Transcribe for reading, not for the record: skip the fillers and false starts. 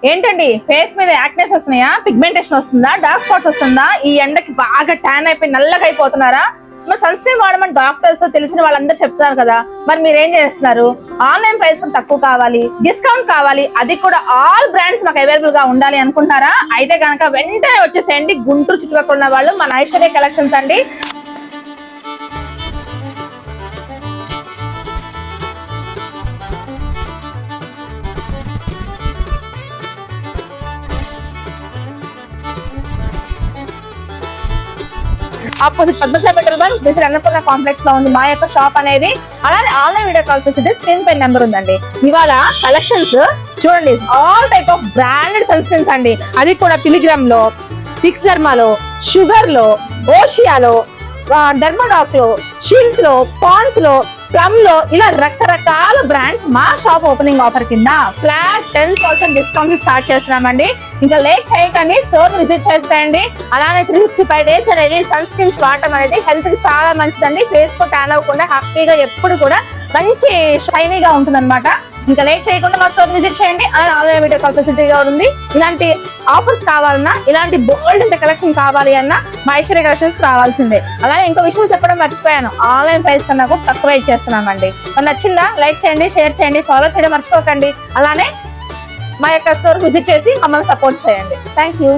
ఏంటండి ఫేస్ మీద యాక్నెస్ వస్తున్నాయా, పిగ్మెంటేషన్ వస్తుందా, డార్క్ స్పాట్స్ వస్తుందా, ఈ ఎండకి బాగా ట్యాన్ అయిపోయి నల్లగా అయిపోతున్నారా? మరి సన్ స్క్రీన్ వాడమని డాక్టర్స్ తెలిసిన వాళ్ళందరూ చెప్తున్నారు కదా, మరి మీరు ఏం చేస్తున్నారు? ఆన్లైన్ ప్రైస్ తక్కువ కావాలి, డిస్కౌంట్ కావాలి, అది కూడా ఆల్ బ్రాండ్స్ మాకు అవైలబుల్ గా ఉండాలి అనుకుంటున్నారా? అయితే కనుక వెంటనే వచ్చేసేయండి గుంటూరు చుట్టుపక్కల ఉన్న వాళ్ళు మన ఐశ్వర్య కలెక్షన్స్ అండి. Opposite Padmashri petrol bunk this Annapurna complex లో ఉంది మా యొక్క షాప్ అనేది. అలానే ఆన్లైన్ వీడియో కాల్ చేసి స్క్రీన్ పై నెంబర్ ఉందండి. ఇవాళ కలెక్షన్స్ చూడండి, all type of branded sun screens అండి. అది కూడా పిలిగ్రామ్ లో, ఫిక్స్ డర్మాలో, షుగర్ లో, ఓషియాలో, డర్మాడాక్ లో, షీల్డ్స్ లో, పాన్స్ లో, ప్లమ్ లో, ఇలా రకరకాల బ్రాండ్స్ మా షాప్ ఓపెనింగ్ ఆఫర్ కింద ఫ్లాట్ 10% డిస్కౌంట్ స్టార్ట్ చేస్తున్నామండి. ఇంకా లేట్ చేయకండి, స్టోర్ విజిట్ చేస్తాయండి. అలానే 365 డేస్ అనేది సన్ స్క్రీన్స్ వాడటం అనేది హెల్త్ కి చాలా మంచిదండి. ఫేస్ కు ట్యాన్ అవ్వకుండా హ్యాపీగా ఎప్పుడు కూడా మంచి షైనీగా ఉంటుంది అనమాట. ఇంకా లేట్ చేయకుండా మా స్టోర్ విజిట్ చేయండి. అలానే ఆన్లైన్ వీడియో కాల్ ఫెసిలిటీగా ఉంది. ఇలాంటి ఆఫర్స్ కావాలన్నా, ఇలాంటి బోల్డ్ ఇంత కలెక్షన్ కావాలి అన్నా మా ఐశ్వర్య కలెక్షన్స్ రావాల్సిందే. అలానే ఇంకో విషయం చెప్పడం మర్చిపోయాను, ఆన్లైన్ ప్రైస్ కన్నా కూడా తక్కువ ఇచ్చేస్తున్నామండి. మరి నచ్చిందా? లైక్ చేయండి, షేర్ చేయండి, ఫాలో చేయడం మర్చిపోకండి. అలానే మా యొక్క స్టోర్ విజిట్ చేసి మమ్మల్ని సపోర్ట్ చేయండి. Thank you.